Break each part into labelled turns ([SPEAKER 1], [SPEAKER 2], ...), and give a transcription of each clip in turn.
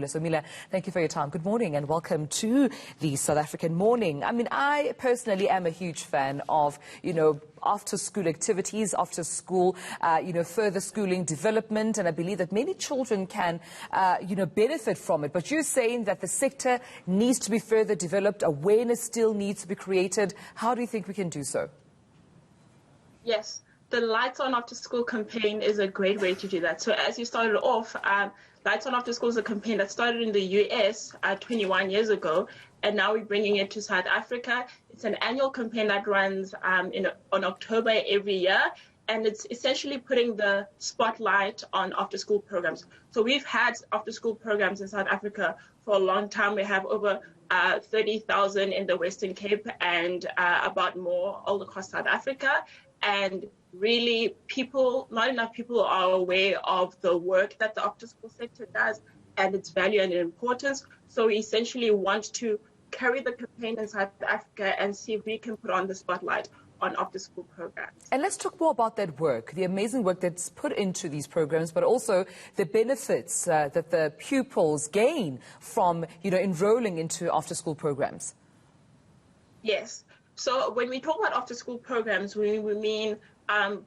[SPEAKER 1] Somila, thank you for your time. Good morning and welcome to the South African Morning. I mean, I personally am a huge fan of, after-school activities, after-school, further schooling development, and I believe that many children can, benefit from it. But you're saying that the sector needs to be further developed, awareness still needs to be created. How do you think we can do so?
[SPEAKER 2] Yes, the Lights On After School campaign is a great way to do that. So as you started off, Lights On After School is a campaign that started in the US 21 years ago, and now we're bringing it to South Africa. It's an annual campaign that runs on October every year, and it's essentially putting the spotlight on after-school programs. So we've had after-school programs in South Africa for a long time. We have over 30,000 in the Western Cape and about more all across South Africa. And really, not enough people are aware of the work that the after-school sector does and its value and importance. So we essentially want to carry the campaign in South Africa and see if we can put on the spotlight on after-school programs. And
[SPEAKER 1] let's talk more about that work, the amazing work that's put into these programs, but also the benefits that the pupils gain from, enrolling into after-school programs.
[SPEAKER 2] Yes. So when we talk about after-school programs, we mean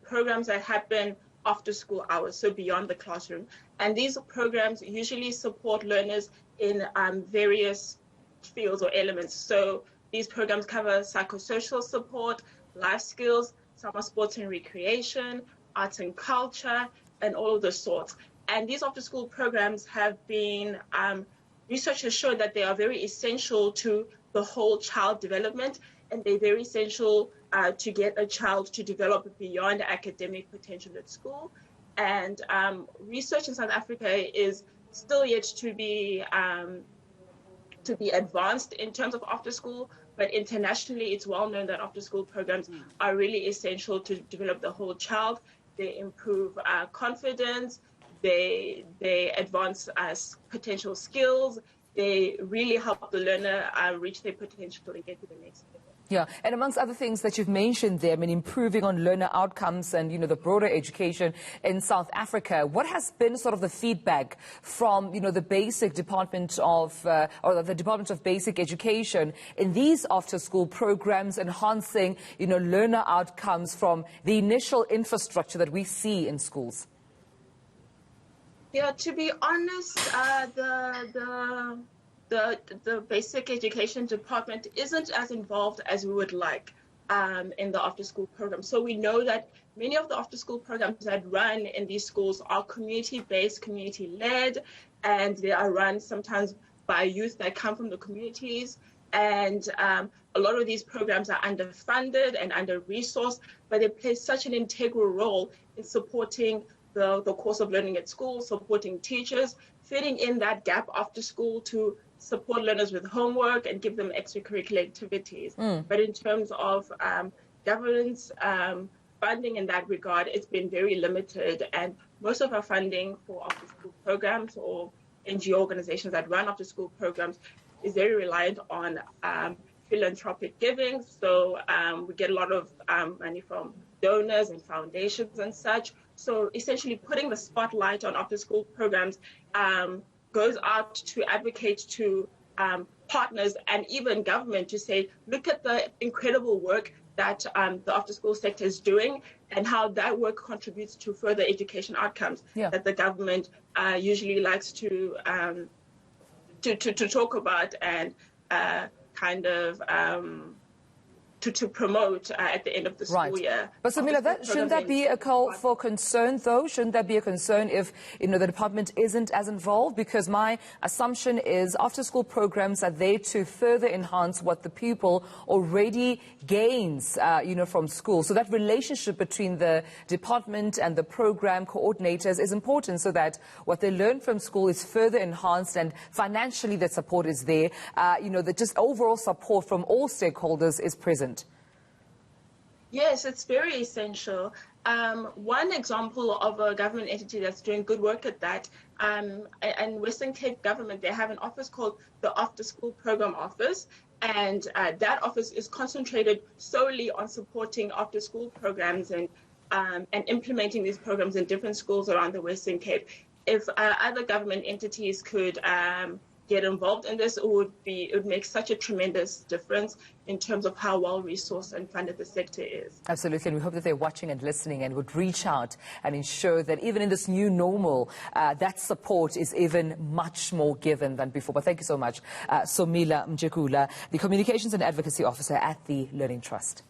[SPEAKER 2] programs that happen after school hours, so beyond the classroom. And these programs usually support learners in various fields or elements. So these programs cover psychosocial support, life skills, summer sports and recreation, arts and culture, and all of the sorts. And these after-school programs have been, research has shown that they are very essential to the whole child development, and they're very essential to get a child to develop beyond academic potential at school. And research in South Africa is still yet to be advanced in terms of after school, but internationally it's well known that after school programs are really essential to develop the whole child. They improve confidence, they advance potential skills, they really help the learner reach their potential and get to the next level.
[SPEAKER 1] Yeah, and amongst other things that you've mentioned there, I mean, improving on learner outcomes and, the broader education in South Africa, what has been sort of the feedback from, the basic department of, or the Department of Basic Education in these after-school programs, enhancing, learner outcomes from the initial infrastructure that we see in schools?
[SPEAKER 2] Yeah, to be honest, the basic education department isn't as involved as we would like in the after-school program. So we know that many of the after-school programs that run in these schools are community-based, community-led, and they are run sometimes by youth that come from the communities. And a lot of these programs are underfunded and under-resourced, but they play such an integral role in supporting the course of learning at school, supporting teachers, filling in that gap after school to support learners with homework and give them extracurricular activities. But in terms of governance funding in that regard, it's been very limited. And most of our funding for after-school programs or NGO organizations that run after-school programs is very reliant on philanthropic giving. So we get a lot of money from donors and foundations and such. So essentially putting the spotlight on after-school programs goes out to advocate to partners and even government to say, look at the incredible work that the after-school sector is doing and how that work contributes to further education outcomes that the government usually likes to talk about and to promote at the end of the school year.
[SPEAKER 1] But Somila, shouldn't that be a call for concern, though? Shouldn't that be a concern if, the department isn't as involved? Because my assumption is after-school programs are there to further enhance what the pupil already gains, from school. So that relationship between the department and the program coordinators is important so that what they learn from school is further enhanced and financially that support is there. That just overall support from all stakeholders is present.
[SPEAKER 2] Yes, it's very essential. One example of a government entity that's doing good work at that, and Western Cape government, they have an office called the After School Program Office, and that office is concentrated solely on supporting after school programs and implementing these programs in different schools around the Western Cape. if other government entities could get involved in this, it would make such a tremendous difference in terms of how well resourced and funded the sector is.
[SPEAKER 1] Absolutely, and we hope that they're watching and listening and would reach out and ensure that even in this new normal, that support is even much more given than before. But thank you so much, Somila Mjekula, the Communications and Advocacy Officer at the Learning Trust.